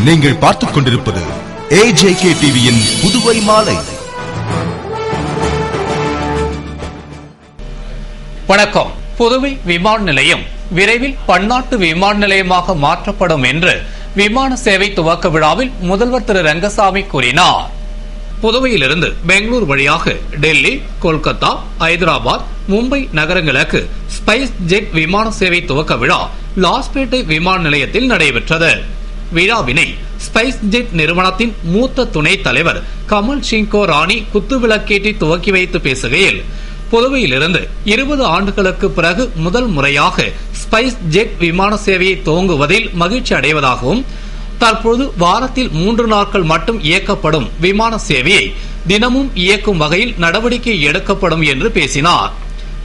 நீங்கள் பார்த்துக் கொண்டிருப்பது AJK டிவியின் புதுவை மாலை. வணக்கம். புதுவை விமான நிலையம் விரைவில் பன்னாட்டு விமான நிலையமாக மாற்றப்படும் என்று விமான சேவை துவக்க விழாவில் முதல்வர் திரு ரங்கசாமி கூறினார். புதுவையிலிருந்து பெங்களூர் வழியாக டெல்லி, கொல்கத்தா, ஐதராபாத், மும்பை நகரங்களுக்கு ஸ்பைஸ் ஜெட் விமான சேவை துவக்க விழா லாஸ்பேட்டை விமான நிலையத்தில் நடைபெற்றது. விழாவினை ஸ்பைஸ் ஜெட் நிறுவனத்தின் மூத்த துணைத் தலைவர் கமல் சிங்கோ ராணி குத்துவிளக்கேற்றி துவக்கி வைத்து பேசுகையில், புதுவையிலிருந்து 20 ஆண்டுகளுக்கு பிறகு முதல் முறையாக ஸ்பைஸ் ஜெட் விமான சேவையை துவங்குவதில் மகிழ்ச்சி அடைவதாகவும், தற்போது வாரத்தில் 3 நாட்கள் மட்டும் இயக்கப்படும் விமான சேவையை தினமும் இயக்கும் வகையில் நடவடிக்கை எடுக்கப்படும் என்று பேசினார்.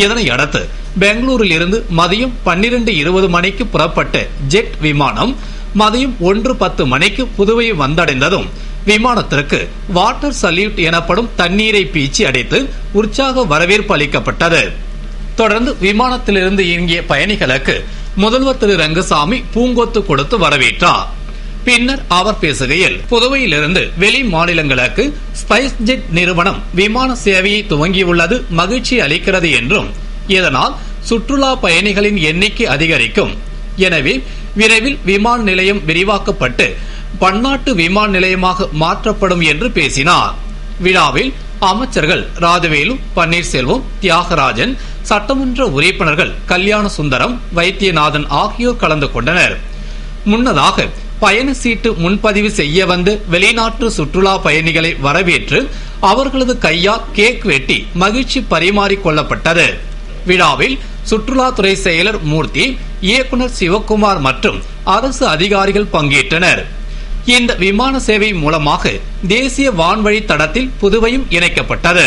இதனையடுத்து பெங்களூரில் இருந்து மதியம் 12:20 மணிக்கு புறப்பட்ட ஜெட் விமானம் மதியம் 1:10 மணிக்கு புதுவை வந்தடைந்ததும் விமானத்திற்கு வாட்டர் சல்யூட் எனப்படும் தண்ணீரை பீச்சி அடைத்து உற்சாக வரவேற்பு அளிக்கப்பட்டது. தொடர்ந்து விமானத்திலிருந்து இறங்கிய பயணிகளுக்கு முதல்வர் திரு ரங்கசாமி பூங்கொத்து கொடுத்து வரவேற்றார். பின்னர் அவர் பேசுகையில், புதுவையிலிருந்து வெளி மாநிலங்களுக்கு ஸ்பைஸ் ஜெட் நிறுவனம் விமான சேவையை துவங்கியுள்ளது மகிழ்ச்சி அளிக்கிறது என்றும், இதனால் சுற்றுலா பயணிகளின் எண்ணிக்கை அதிகரிக்கும். எனவே விரைவில் விமான நிலையம் விரிவாக்கப்பட்டு பன்னாட்டு விமான நிலையமாக மாற்றப்படும் என்று பேசினார். விழாவில் அமைச்சர்கள் ராஜவேலு, பன்னீர்செல்வம், தியாகராஜன், சட்டமன்ற உறுப்பினர்கள் கல்யாண சுந்தரம், வைத்தியநாதன் ஆகியோர் கலந்து கொண்டனர். முன்னதாக பயண சீட்டு முன்பதிவு செய்ய வந்து வெளிநாட்டு சுற்றுலா பயணிகளை வரவேற்று அவர்களது கையால் கேக் வெட்டி மகிழ்ச்சி பரிமாறிக்கொள்ளப்பட்டது. விழாவில் சுற்றுலாத்துறை செயலர் மூர்த்தி, இயக்குநர் சிவக்குமார் மற்றும் அரசு அதிகாரிகள் பங்கேற்றனர். இந்த விமான சேவை மூலமாக தேசிய வான்வழி தடத்தில் புதுவையும் இணைக்கப்பட்டது.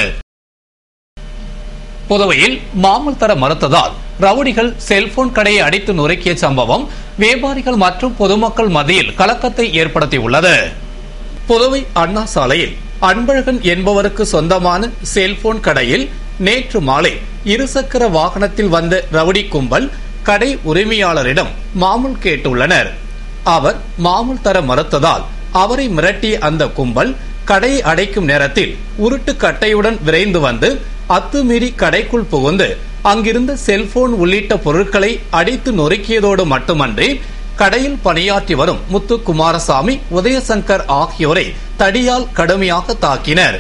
புதுவையில் மாமல் தர மறுத்ததால் ரவுடிகள் செல்போன் கடையை அடித்து நொறுக்கிய சம்பவம் வியாபாரிகள் மற்றும் பொதுமக்கள் மத்தியில் கலக்கத்தை ஏற்படுத்தியுள்ளது. புதுவை அண்ணா சாலையில் அன்பழகன் என்பவருக்கு சொந்தமான செல்போன் கடையில் நேற்று மாலை இருசக்கர வாகனத்தில் வந்த ரவுடி கும்பல் கடை உரிமையாளரிடம் மாமூல் கேட்டுள்ளனர். அவர் மாமூல் தர மறுத்ததால் அவரை மிரட்டிய அந்த கும்பல் கடையை அடைக்கும் நேரத்தில் உருட்டு கட்டையுடன் விரைந்து வந்து அத்துமீறி கடைக்குள் புகுந்து அங்கிருந்த செல்போன் உள்ளிட்ட பொருட்களை அடித்து நொறுக்கியதோடு மட்டுமன்றி கடையில் பணியாற்றி வரும் முத்து குமாரசாமி, உதயசங்கர் ஆகியோரை தடியால் கடுமையாக தாக்கினர்.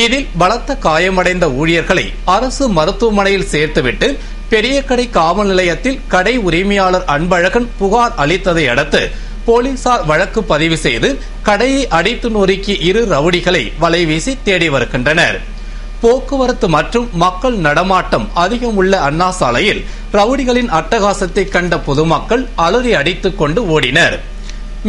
இதில் பலத்த காயமடைந்த ஊழியர்களை அரசு மருத்துவமனையில் சேர்த்துவிட்டு பெரியகடை காவல் நிலையத்தில் கடை உரிமையாளர் அன்பழகன் புகார் அளித்ததை அடுத்து போலீசார் வழக்கு பதிவு செய்து கடையை அடித்து நொறுக்கி 2 ரவுடிகளை வலைவீசி தேடி வருகின்றனர். போக்குவரத்து மற்றும் மக்கள் நடமாட்டம் அதிகம் உள்ள அண்ணா சாலையில் ரவுடிகளின் அட்டகாசத்தை கண்ட பொதுமக்கள் அலறி அடித்துக் கொண்டு ஓடினர்.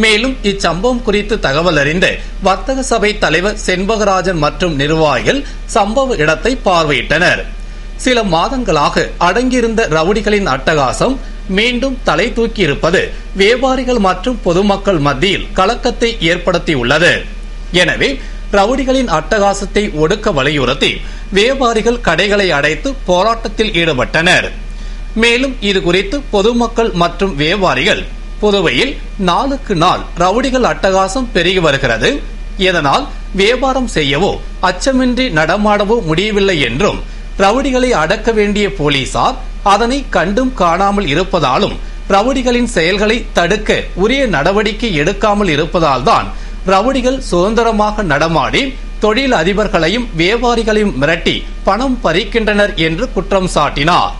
மேலும் இச்சம்பவம் குறித்து தகவல் அறிந்த வர்த்தக சபை தலைவர் செண்பகராஜன் மற்றும் நிர்வாகிகள் சம்பவ இடத்தை பார்வையிட்டனர். சில மாதங்களாக அடங்கியிருந்த ரவுடிகளின் அட்டகாசம் மீண்டும் தலை தூக்கி இருப்பது வியாபாரிகள் மற்றும் பொதுமக்கள் மத்தியில் கலக்கத்தை ஏற்படுத்தியுள்ளது. எனவே ரவுடிகளின் அட்டகாசத்தை ஒடுக்க வலியுறுத்தி வியாபாரிகள் கடைகளை அடைத்து போராட்டத்தில் ஈடுபட்டனர். மேலும் இதுகுறித்து பொதுமக்கள் மற்றும் வியாபாரிகள், புதுவையில் நாளுக்கு நாள் ரவுடிகள் அட்டகாசம் பெருகி வருகிறது, இதனால் வியாபாரம் செய்யவோ அச்சமின்றி நடமாடவோ முடியவில்லை என்றும், ரவுடிகளை அடக்க வேண்டிய போலீசார் அதனை கண்டும் காணாமல் இருப்பதாலும், ரவுடிகளின் செயல்களை தடுக்க உரிய நடவடிக்கை எடுக்காமல் இருப்பதால் தான் ரவுடிகள் சுதந்திரமாக நடமாடி தொழில் அதிபர்களையும் வியாபாரிகளையும் மிரட்டி பணம் பறிக்கின்றனர் என்று குற்றம் சாட்டினார்.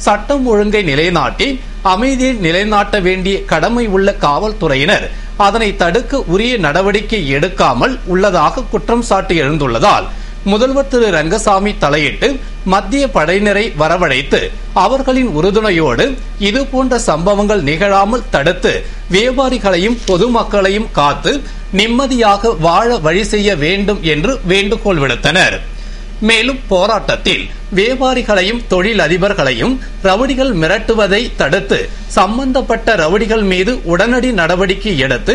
சட்டம் ஒழுங்கை நிலைநாட்டி அமைதியை நிலைநாட்ட வேண்டிய கடமை உள்ள காவல்துறையினர் அதனை தடுக்க உரிய நடவடிக்கை எடுக்காமல் உள்ளதாக குற்றம் சாட்டி எழுந்துள்ளதால் முதல்வர் திரு ரங்கசாமி தலையிட்டு மத்திய படையினரை வரவழைத்து அவர்களின் உறுதுணையோடு இதுபோன்ற சம்பவங்கள் நிகழாமல் தடுத்து வியாபாரிகளையும் பொதுமக்களையும் காத்து நிம்மதியாக வாழ வழி செய்ய வேண்டும் என்று வேண்டுகோள் விடுத்தனர். மேலும் போராட்டத்தில் வியாபாரிகளையும் தொழில் அதிபர்களையும் ரவுடிகள் மிரட்டுவதை தடுத்து சம்பந்தப்பட்ட ரவுடிகள் மீது உடனடி நடவடிக்கை எடுத்து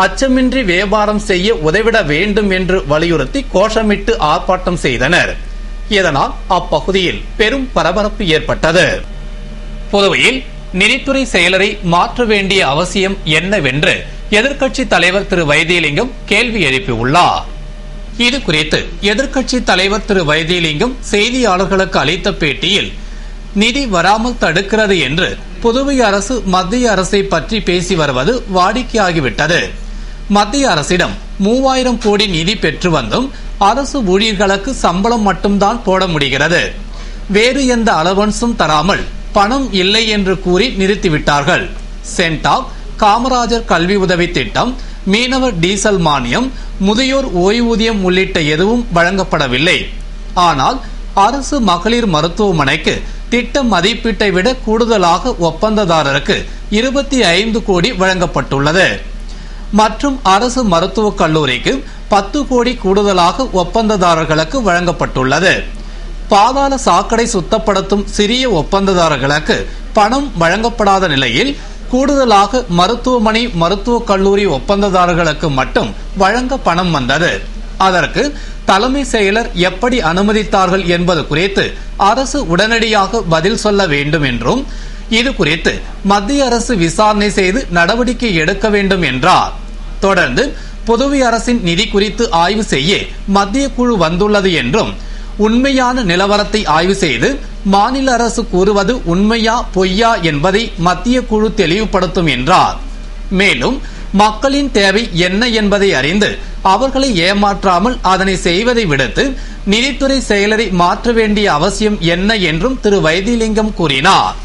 அச்சமின்றி வியாபாரம் செய்ய உதவிட வேண்டும் என்று வலியுறுத்தி கோஷமிட்டு ஆர்ப்பாட்டம் செய்தனர். இதனால் அப்பகுதியில் பெரும் பரபரப்பு ஏற்பட்டது. புதுவையில் நிதித்துறை செயலரை மாற்ற வேண்டிய அவசியம் என்னவென்று எதிர்க்கட்சி தலைவர் திரு வைத்தியலிங்கம் கேள்வி எழுப்பியுள்ளார். இது குறித்து எதிர்க்கட்சி தலைவர் திரு வைத்தியலிங்கம் செய்தியாளர்களுக்கு அளித்த பேட்டியில், நிதி வராமல் தடுக்கிறது என்று புதுவை அரசு மத்திய அரசை பற்றி பேசி வருவது வாடிக்கையாகிவிட்டது. மத்திய அரசிடம் 3000 கோடி நிதி பெற்று வந்தும் அரசு ஊழியர்களுக்கு சம்பளம் மட்டும்தான் போட முடிகிறது. வேறு எந்த அலவன்ஸும் தராமல் பணம் இல்லை என்று கூறி நிறுத்திவிட்டார்கள். சென்டாப், காமராஜர் கல்வி உதவி திட்டம், மீனவர் டீசல் மானியம், முதியோர் ஓய்வூதியம் உள்ளிட்ட எதுவும் வழங்கப்படவில்லை. ஆனால் அரசு மகளிர் மருத்துவமனைக்கு திட்ட மதிப்பீட்டை விட கூடுதலாக ஒப்பந்ததாரருக்கு 25 கோடி வழங்கப்பட்டுள்ளது. மற்றும் அரசு மருத்துவக் கல்லூரிக்கு 10 கோடி கூடுதலாக ஒப்பந்ததாரர்களுக்கு வழங்கப்பட்டுள்ளது. பாதாள சாக்கடை சுத்தப்படுத்தும் சிறிய ஒப்பந்ததாரர்களுக்கு பணம் வழங்கப்படாத நிலையில் கூடுதலாக மருத்துவமனை மருத்துவக் கல்லூரி ஒப்பந்ததாரர்களுக்கு மட்டும் வழங்க பணம் வந்தது. அதற்கு தலைமை செயலர் எப்படி அனுமதித்தார்கள் என்பது குறித்து அரசு உடனடியாக பதில் சொல்ல வேண்டும் என்றும், இது குறித்து மத்திய அரசு விசாரணை செய்து நடவடிக்கை எடுக்க வேண்டும் என்றார். தொடர்ந்து புதுவை அரசின் நிதி குறித்து ஆய்வு செய்ய மத்திய குழு வந்துள்ளது என்றும், உண்மையான நிலவரத்தை ஆய்வு செய்து மாநில அரசு கூறுவது உண்மையா பொய்யா என்பதை மத்திய குழு தெளிவுபடுத்தும் என்றார். மேலும் மக்களின் தேவை என்ன என்பதை அறிந்து அவர்களை ஏமாற்றாமல் அதனை செய்வதை விடுத்து நிதித்துறை செயலரை மாற்ற வேண்டிய அவசியம் என்ன என்றும் திரு வைத்தியலிங்கம் கூறினார்.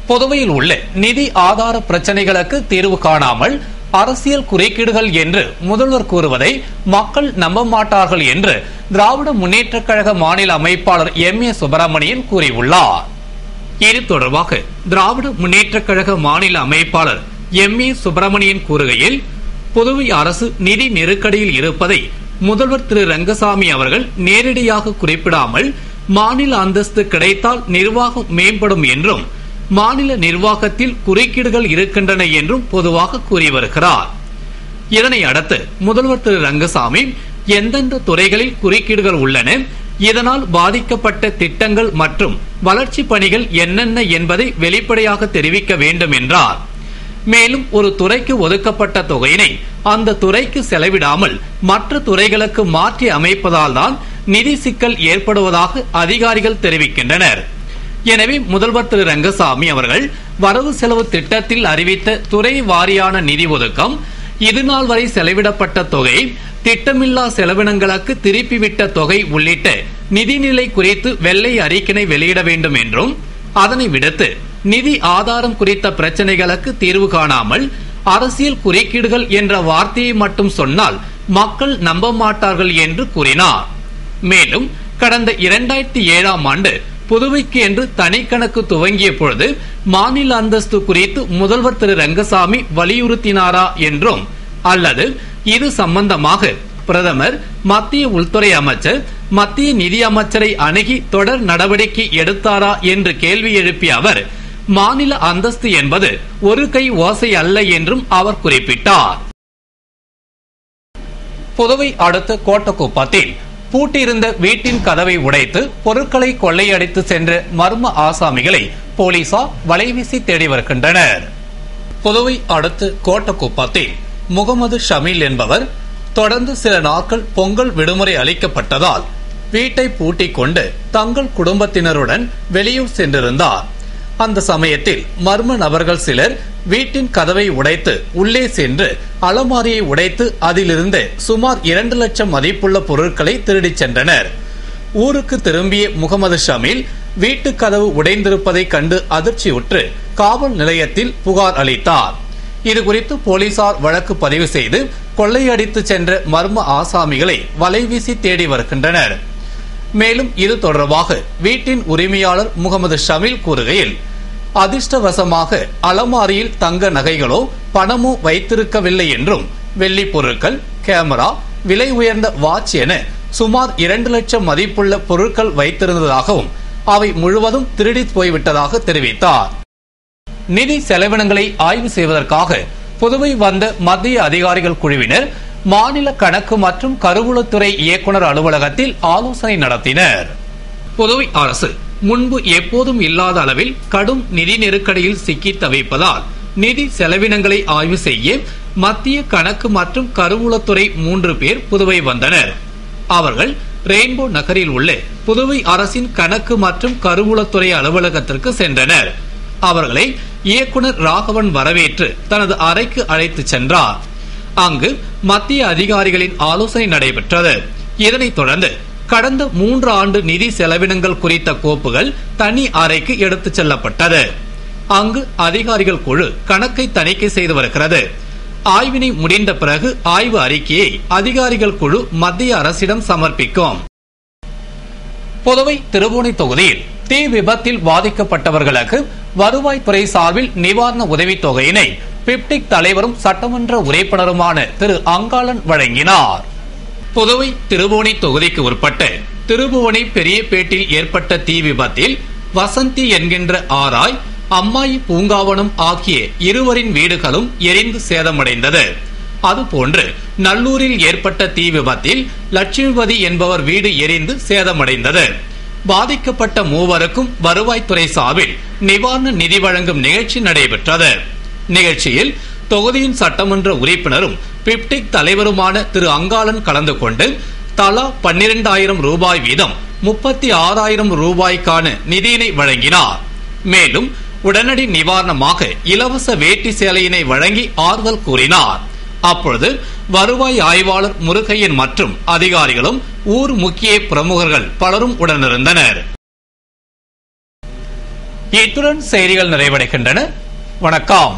புதுவையில் உள்ள நிதி ஆதார பிரச்சனைகளுக்கு தீர்வு காணாமல் அரசியல் குறுக்கீடுகள் என்று முதல்வர் கூறுவதை மக்கள் நம்ப மாட்டார்கள் என்று திராவிட முன்னேற்றக் கழக மாநில அமைப்பாளர் MA சுப்பிரமணியன் கூறியுள்ளார். இது தொடர்பாக திராவிட முன்னேற்றக் கழக மாநில அமைப்பாளர் MA சுப்பிரமணியன் கூறுகையில், புதுவை அரசு நிதி நெருக்கடியில் இருப்பதை முதல்வர் திரு ரங்கசாமி அவர்கள் நேரடியாக குறிப்பிடாமல் மாநில அந்தஸ்து கிடைத்தால் நிர்வாகம் மேம்படும் என்றும், மாநில நிர்வாகத்தில் குறுக்கீடுகள் இருக்கின்றன என்றும் பொதுவாக கூறி வருகிறார். இதனை அடுத்து முதல்வர் திரு ரங்கசாமி எந்தெந்த துறைகளில் குறுக்கீடுகள் உள்ளன, இதனால் பாதிக்கப்பட்ட திட்டங்கள் மற்றும் வளர்ச்சி பணிகள் என்னென்ன என்பதை வெளிப்படையாக தெரிவிக்க வேண்டும் என்றார். மேலும் ஒரு துறைக்கு ஒதுக்கப்பட்ட தொகையினை அந்த துறைக்கு செலவிடாமல் மற்ற துறைகளுக்கு மாற்றி அமைப்பதால் தான் நிதி சிக்கல் ஏற்படுவதாக அதிகாரிகள் தெரிவிக்கின்றனர். எனவே முதல்வர் திரு ரங்கசாமி அவர்கள் வரவு செலவு திட்டத்தில் அறிவித்த துறை வாரியான நிதி ஒதுக்கம், இதுநாள் வரை செலவிடப்பட்ட தொகை, திட்டமில்லா செலவினங்களுக்கு திருப்பிவிட்ட தொகை உள்ளிட்ட நிதிநிலை குறித்து வெள்ளை அறிக்கையை வெளியிட வேண்டும் என்றும், அதனை விடுத்து நிதி ஆதாரம் குறித்த பிரச்சனைகளுக்கு தீர்வு காணாமல் அரசியல் குறுக்கீடுகள் என்ற வார்த்தையை மட்டும் சொன்னால் மக்கள் நம்ப மாட்டார்கள் என்று கூறினார். மேலும் கடந்த 2007ஆம் ஆண்டு புதுவைக்கு என்று தனி கணக்கு துவங்கிய பொழுது மாநில அந்தஸ்து குறித்து முதல்வர் திரு ரங்கசாமி வலியுறுத்தினாரா என்றும், அல்லது இது சம்பந்தமாக பிரதமர், மத்திய உள்துறை அமைச்சர், மத்திய நிதி அமைச்சரை அணுகி தொடர் நடவடிக்கை எடுத்தாரா என்று கேள்வி எழுப்பிய அவர், மாநில அந்தஸ்து என்பது ஒரு கை ஓசை அல்ல என்றும் அவர் குறிப்பிட்டார். புதுவை அடுத்த கோட்டக்குப்பத்தில் பூட்டியிருந்த வீட்டின் கதவை உடைத்து பொருட்களை கொள்ளையடித்து சென்ற மர்ம ஆசாமிகளை போலீசார் வலைவீசி தேடி வருகின்றனர். புதுவை அடுத்து கோட்டக்குப்பத்தில் முகமது ஷமீல் என்பவர் தொடர்ந்து சில நாட்கள் பொங்கல் விடுமுறை அளிக்கப்பட்டதால் வீட்டை பூட்டிக் கொண்டு தங்கள் குடும்பத்தினருடன் வெளியூர் சென்றிருந்தார். அந்த சமயத்தில் மர்ம நபர்கள் சிலர் வீட்டின் கதவை உடைத்து உள்ளே சென்று அலமாரியை உடைத்து அதிலிருந்து சுமார் 2 லட்சம் மதிப்புள்ள பொருட்களை திருடிச் சென்றனர். ஊருக்கு திரும்பிய முகமது ஷமீல் வீட்டு கதவு உடைந்திருப்பதை கண்டு அதிர்ச்சியுற்று காவல் நிலையத்தில் புகார் அளித்தார். இதுகுறித்து போலீசார் வழக்கு பதிவு செய்து கொள்ளையடித்து சென்ற மர்ம ஆசாமிகளை வலைவீசி தேடி வருகின்றனர். மேலும் இது தொடர்பாக வீட்டின் உரிமையாளர் முகமது ஷமீல் கூறுகையில், அதிர்ஷ்டவசமாக அலமாரியில் தங்க நகைகளோ பணமோ வைத்திருக்கவில்லை என்றும், வெள்ளி பொருட்கள், கேமரா, விலை உயர்ந்த வாட்ச் என சுமார் 2 லட்சம் மதிப்புள்ள பொருட்கள் வைத்திருந்ததாகவும் அவை முழுவதும் திருடி போய்விட்டதாக தெரிவித்தார். நிதி செலவினங்களை ஆய்வு செய்வதற்காக புதுவை வந்த மத்திய அதிகாரிகள் குழுவினர் மாநில கணக்கு மற்றும் கருவூலத்துறை இயக்குநர் அலுவலகத்தில் ஆலோசனை நடத்தினர். புதுவை அரசு முன்பு எப்போதும் இல்லாத அளவில் கடும் நிதி நெருக்கடியில் சிக்கி தவிப்பதால் நிதி செலவினங்களை ஆய்வு செய்ய மத்திய கணக்கு மற்றும் கருவூலத்துறை 3 பேர் புதுவை வந்தனர். அவர்கள் ரெயின்போ நகரில் உள்ள புதுவை அரசின் கணக்கு மற்றும் கருவூலத்துறை அலுவலகத்திற்கு சென்றனர். அவர்களை இயக்குனர் ராகவன் வரவேற்று தனது அறைக்கு அழைத்து சென்றார். அங்கு மத்திய அதிகாரிகளின் ஆலோசனை நடைபெற்றது. இதனைத் தொடர்ந்து கடந்த 3 ஆண்டு நிதி செலவினங்கள் குறித்த கோப்புகள் தனி அறைக்கு எடுத்துச் செல்லப்பட்டது. அங்கு அதிகாரிகள் குழு கணக்கை தணிக்கை செய்து வருகிறது. ஆய்வினை முடிந்த பிறகு ஆய்வு அறிக்கையை அதிகாரிகள் குழு மத்திய அரசிடம் சமர்ப்பிக்கும். புதுவை திருபுவனை தொகுதியில் தீ விபத்தில் பாதிக்கப்பட்டவர்களுக்கு வருவாய்த்துறை சார்பில் நிவாரண உதவித் தொகையினை பிப்டிக் தலைவரும் சட்டமன்ற உறுப்பினருமான திரு அங்காளன் வழங்கினார். புதுவை திருபுவனை தொகுதிக்கு உட்பட்ட திருபுவனை பெரியபேட்டில் ஏற்பட்ட தீ விபத்தில் வசந்தி என்கின்ற ஆராய், அம்மாயி பூங்காவனம் ஆகிய இருவரின் வீடுகளும் எரிந்து சேதமடைந்தது. அதுபோன்று நல்லூரில் ஏற்பட்ட தீ விபத்தில் லட்சுமிபதி என்பவர் வீடு எரிந்து சேதமடைந்தது. பாதிக்கப்பட்ட மூவருக்கும் வருவாய்த்துறை சார்பில் நிவாரண நிதி வழங்கும் நிகழ்ச்சி நடைபெற்றது. நிகழ்ச்சியில் தொகுதியின் சட்டமன்ற உறுப்பினரும் பிப்டிக் தலைவருமான திரு அங்காளன் கலந்து கொண்டு தலா 12,000 ரூபாய் வீதம் 36,000 ரூபாய்க்கான நிதியினை வழங்கினார். மேலும் உடனடி நிவாரணமாக இலவச வேட்டி சேலையினை வழங்கி ஆறுதல் கூறினார். அப்பொழுது வருவாய் ஆய்வாளர் முருகையன் மற்றும் அதிகாரிகளும் ஊர் முக்கிய பிரமுகர்கள் பலரும் உடனிருந்தனர். இத்துடன் செய்திகள் நிறைவடைகின்றன. வணக்கம்.